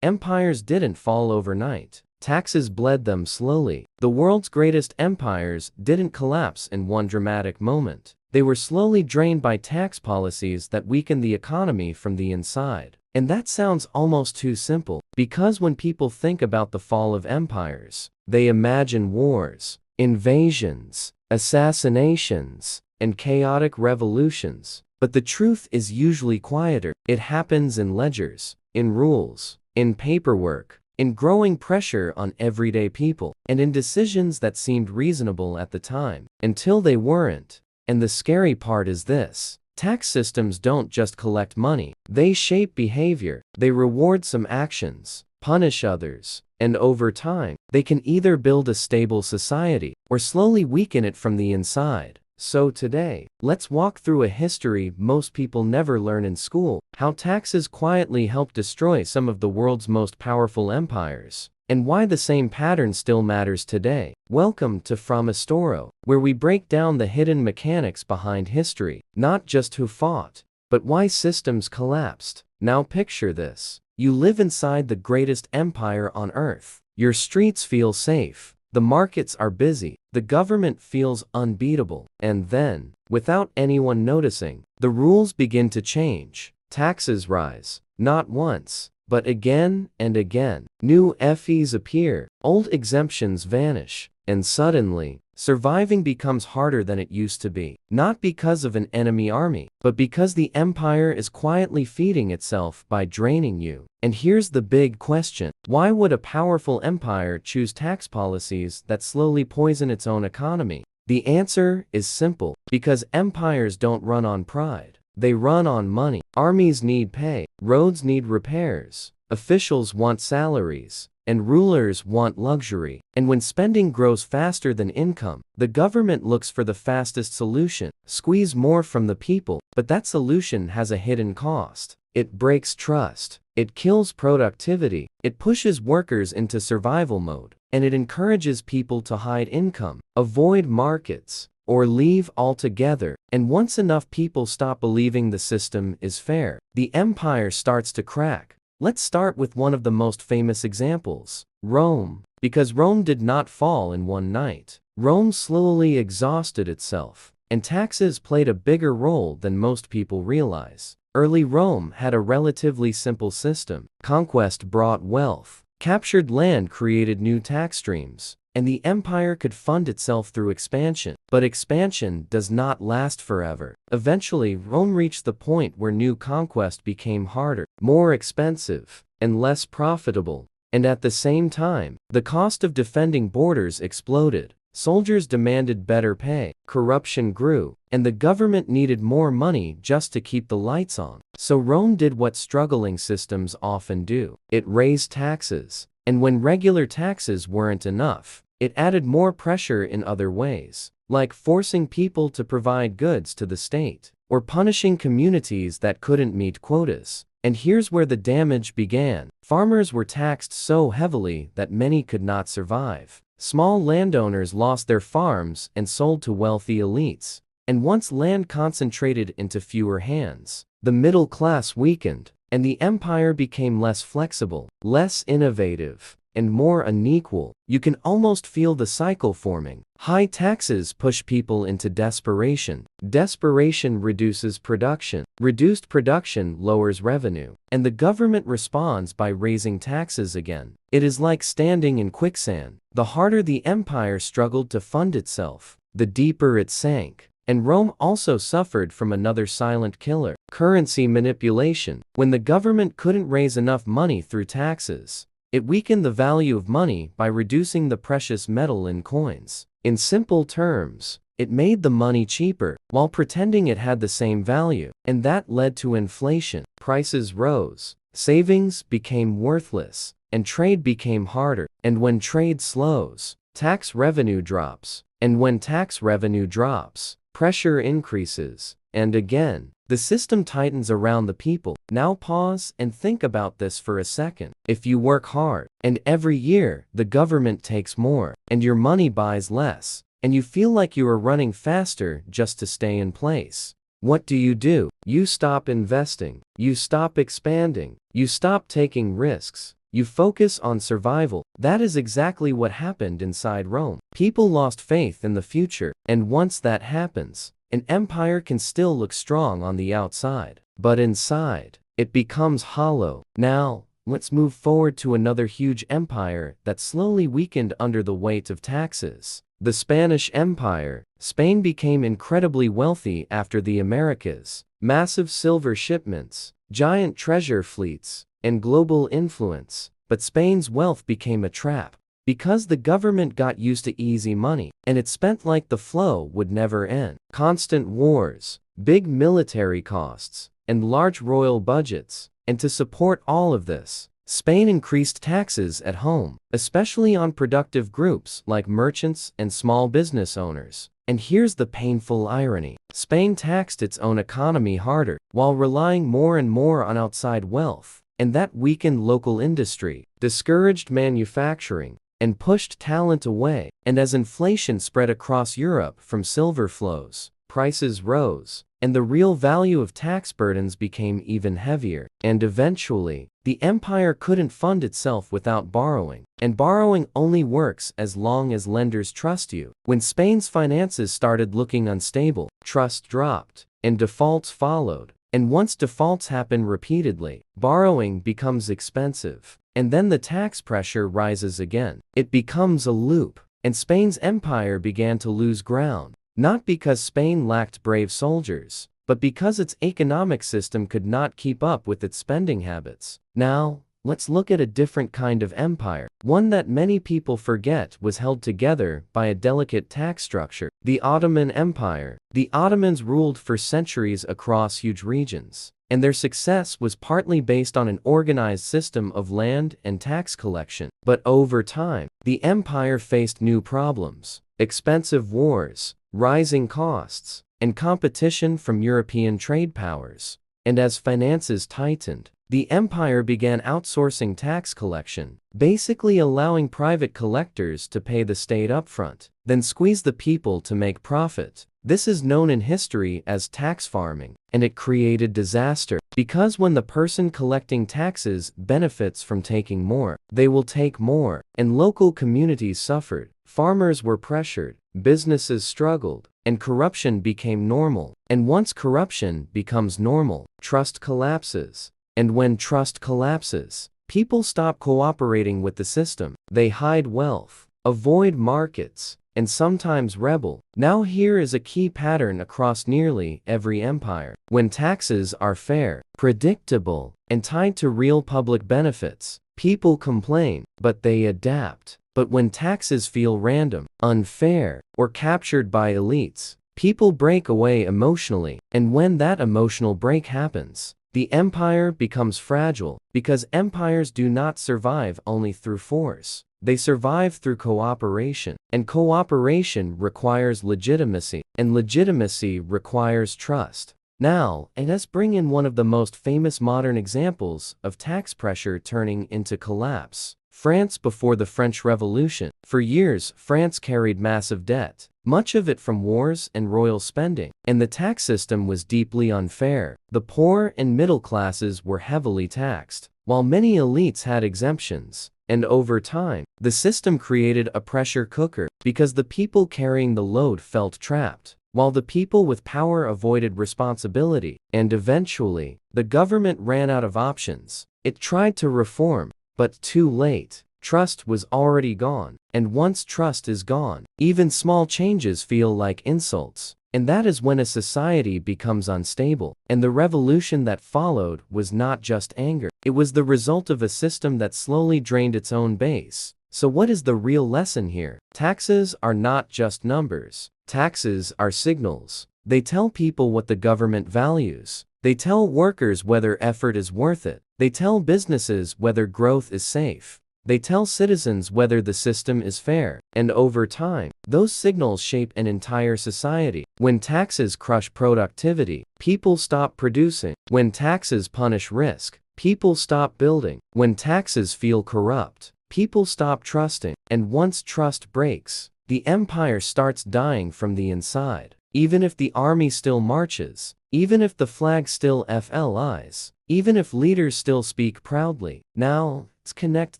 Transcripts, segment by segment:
Empires didn't fall overnight. Taxes bled them slowly. The world's greatest empires didn't collapse in one dramatic moment. They were slowly drained by tax policies that weakened the economy from the inside. And that sounds almost too simple, because when people think about the fall of empires, they imagine wars, invasions, assassinations, and chaotic revolutions. But the truth is usually quieter. It happens in ledgers, in rules, in paperwork, in growing pressure on everyday people, and in decisions that seemed reasonable at the time, until they weren't. And the scary part is this. Tax systems don't just collect money, they shape behavior. They reward some actions, punish others, and over time, they can either build a stable society or slowly weaken it from the inside. So today, let's walk through a history most people never learn in school, how taxes quietly help destroy some of the world's most powerful empires, and why the same pattern still matters today. Welcome to FrameHistoro, where we break down the hidden mechanics behind history, not just who fought, but why systems collapsed. Now picture this. You live inside the greatest empire on earth. Your streets feel safe. The markets are busy, the government feels unbeatable, and then, without anyone noticing, the rules begin to change. Taxes rise, not once, but again and again. New fees appear, old exemptions vanish, and suddenly, surviving becomes harder than it used to be. Not because of an enemy army, but because the empire is quietly feeding itself by draining you. And here's the big question. Why would a powerful empire choose tax policies that slowly poison its own economy? The answer is simple. Because empires don't run on pride. They run on money. Armies need pay. Roads need repairs. Officials want salaries. And rulers want luxury. And when spending grows faster than income, the government looks for the fastest solution. Squeeze more from the people. But that solution has a hidden cost. It breaks trust. It kills productivity. It pushes workers into survival mode. And it encourages people to hide income, avoid markets, or leave altogether. And once enough people stop believing the system is fair, the empire starts to crack. Let's start with one of the most famous examples, Rome. Because Rome did not fall in one night. Rome slowly exhausted itself, and taxes played a bigger role than most people realize. Early Rome had a relatively simple system. Conquest brought wealth. Captured land created new tax streams, and the empire could fund itself through expansion. But expansion does not last forever. Eventually, Rome reached the point where new conquest became harder, more expensive, and less profitable. And at the same time, the cost of defending borders exploded. Soldiers demanded better pay, corruption grew, and the government needed more money just to keep the lights on. So Rome did what struggling systems often do. It raised taxes. And when regular taxes weren't enough, it added more pressure in other ways, like forcing people to provide goods to the state, or punishing communities that couldn't meet quotas. And here's where the damage began. Farmers were taxed so heavily that many could not survive. Small landowners lost their farms and sold to wealthy elites. And once land concentrated into fewer hands, the middle class weakened, and the empire became less flexible, less innovative, and more unequal. You can almost feel the cycle forming. High taxes push people into desperation. Desperation reduces production. Reduced production lowers revenue. And the government responds by raising taxes again. It is like standing in quicksand. The harder the empire struggled to fund itself, the deeper it sank. And Rome also suffered from another silent killer, currency manipulation. When the government couldn't raise enough money through taxes, it weakened the value of money by reducing the precious metal in coins. In simple terms, it made the money cheaper, while pretending it had the same value. And that led to inflation. Prices rose, savings became worthless, and trade became harder. And when trade slows, tax revenue drops. And when tax revenue drops, pressure increases. And again, the system tightens around the people. Now pause and think about this for a second. If you work hard, and every year the government takes more, and your money buys less, and you feel like you are running faster just to stay in place, what do? You stop investing. You stop expanding. You stop taking risks. You focus on survival. That is exactly what happened inside Rome. People lost faith in the future, and once that happens, an empire can still look strong on the outside, but inside, it becomes hollow. Now, let's move forward to another huge empire that slowly weakened under the weight of taxes. The Spanish Empire. Spain became incredibly wealthy after the Americas. Massive silver shipments, giant treasure fleets, and global influence. But Spain's wealth became a trap. Because the government got used to easy money, and it spent like the flow would never end. Constant wars, big military costs, and large royal budgets. And to support all of this, Spain increased taxes at home, especially on productive groups like merchants and small business owners. And here's the painful irony. Spain taxed its own economy harder, while relying more and more on outside wealth. And that weakened local industry, discouraged manufacturing, and pushed talent away. And as inflation spread across Europe from silver flows, prices rose, and the real value of tax burdens became even heavier. And eventually, the empire couldn't fund itself without borrowing. And borrowing only works as long as lenders trust you. When Spain's finances started looking unstable, trust dropped, and defaults followed. And once defaults happen repeatedly, borrowing becomes expensive. And then the tax pressure rises again. It becomes a loop. And Spain's empire began to lose ground. Not because Spain lacked brave soldiers, but because its economic system could not keep up with its spending habits. Now, let's look at a different kind of empire, one that many people forget was held together by a delicate tax structure: the Ottoman Empire. The Ottomans ruled for centuries across huge regions, and their success was partly based on an organized system of land and tax collection. But over time, the empire faced new problems: expensive wars, rising costs, and competition from European trade powers. And as finances tightened, the empire began outsourcing tax collection, basically allowing private collectors to pay the state upfront, then squeeze the people to make profit. This is known in history as tax farming, and it created disaster, because when the person collecting taxes benefits from taking more, they will take more, and local communities suffered. Farmers were pressured, businesses struggled, and corruption became normal. And once corruption becomes normal, trust collapses. And when trust collapses, people stop cooperating with the system. They hide wealth, avoid markets, and sometimes rebel. Now here is a key pattern across nearly every empire. When taxes are fair, predictable, and tied to real public benefits, people complain, but they adapt. But when taxes feel random, unfair, or captured by elites, people break away emotionally. And when that emotional break happens, the empire becomes fragile, because empires do not survive only through force. They survive through cooperation, and cooperation requires legitimacy, and legitimacy requires trust. Now, let's bring in one of the most famous modern examples of tax pressure turning into collapse: France before the French Revolution. For years, France carried massive debt, much of it from wars and royal spending, and the tax system was deeply unfair. The poor and middle classes were heavily taxed, while many elites had exemptions. And over time, the system created a pressure cooker, because the people carrying the load felt trapped, while the people with power avoided responsibility. And eventually, the government ran out of options. It tried to reform, but too late. Trust was already gone. And once trust is gone, even small changes feel like insults. And that is when a society becomes unstable. And the revolution that followed was not just anger. It was the result of a system that slowly drained its own base. So what is the real lesson here? Taxes are not just numbers. Taxes are signals. They tell people what the government values. They tell workers whether effort is worth it. They tell businesses whether growth is safe. They tell citizens whether the system is fair. And over time, those signals shape an entire society. When taxes crush productivity, people stop producing. When taxes punish risk, people stop building. When taxes feel corrupt, people stop trusting. And once trust breaks, the empire starts dying from the inside. Even if the army still marches, even if the flag still flies, even if leaders still speak proudly. Now, Let's connect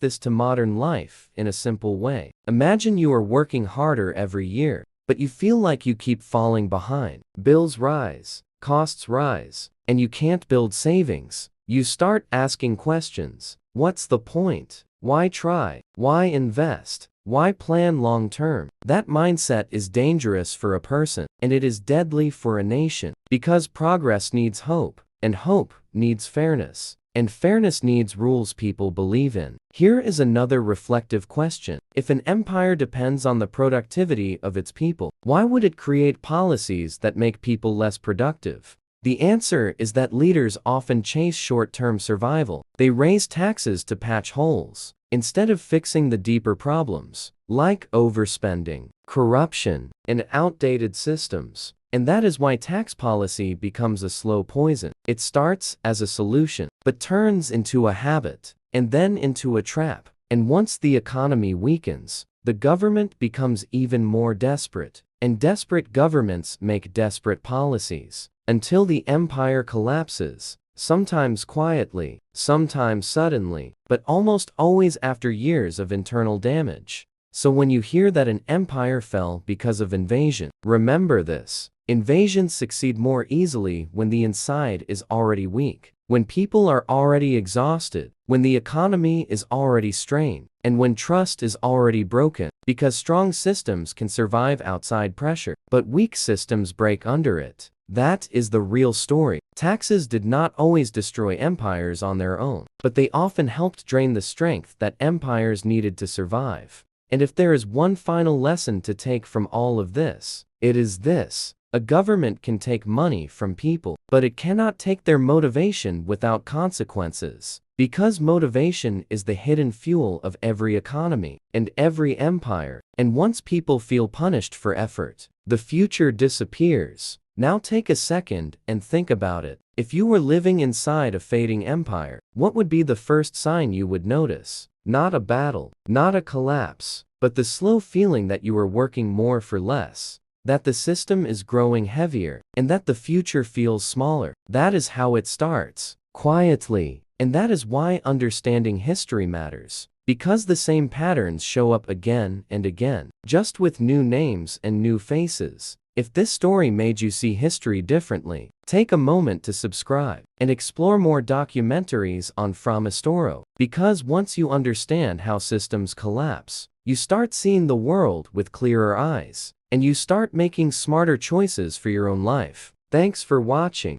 this to modern life in a simple way. Imagine you are working harder every year, but you feel like you keep falling behind. Bills rise, costs rise, and you can't build savings. You start asking questions. What's the point? Why try? Why invest? Why plan long term? That mindset is dangerous for a person, and it is deadly for a nation, because progress needs hope, and hope needs fairness, and fairness needs rules people believe in. Here is another reflective question. If an empire depends on the productivity of its people, why would it create policies that make people less productive? The answer is that leaders often chase short-term survival. They raise taxes to patch holes, instead of fixing the deeper problems, like overspending, corruption, and outdated systems. And that is why tax policy becomes a slow poison. It starts as a solution, but turns into a habit, and then into a trap. And once the economy weakens, the government becomes even more desperate, and desperate governments make desperate policies, until the empire collapses, sometimes quietly, sometimes suddenly, but almost always after years of internal damage. So when you hear that an empire fell because of invasion, remember this. Invasions succeed more easily when the inside is already weak, when people are already exhausted, when the economy is already strained, and when trust is already broken, because strong systems can survive outside pressure, but weak systems break under it. That is the real story. Taxes did not always destroy empires on their own, but they often helped drain the strength that empires needed to survive. And if there is one final lesson to take from all of this, it is this. A government can take money from people, but it cannot take their motivation without consequences. Because motivation is the hidden fuel of every economy and every empire, and once people feel punished for effort, the future disappears. Now take a second and think about it. If you were living inside a fading empire, what would be the first sign you would notice? Not a battle, not a collapse, but the slow feeling that you are working more for less, that the system is growing heavier, and that the future feels smaller. That is how it starts, quietly. And that is why understanding history matters, because the same patterns show up again and again, just with new names and new faces. If this story made you see history differently, take a moment to subscribe and explore more documentaries on FrameHistoro, because once you understand how systems collapse, you start seeing the world with clearer eyes, and you start making smarter choices for your own life. Thanks for watching.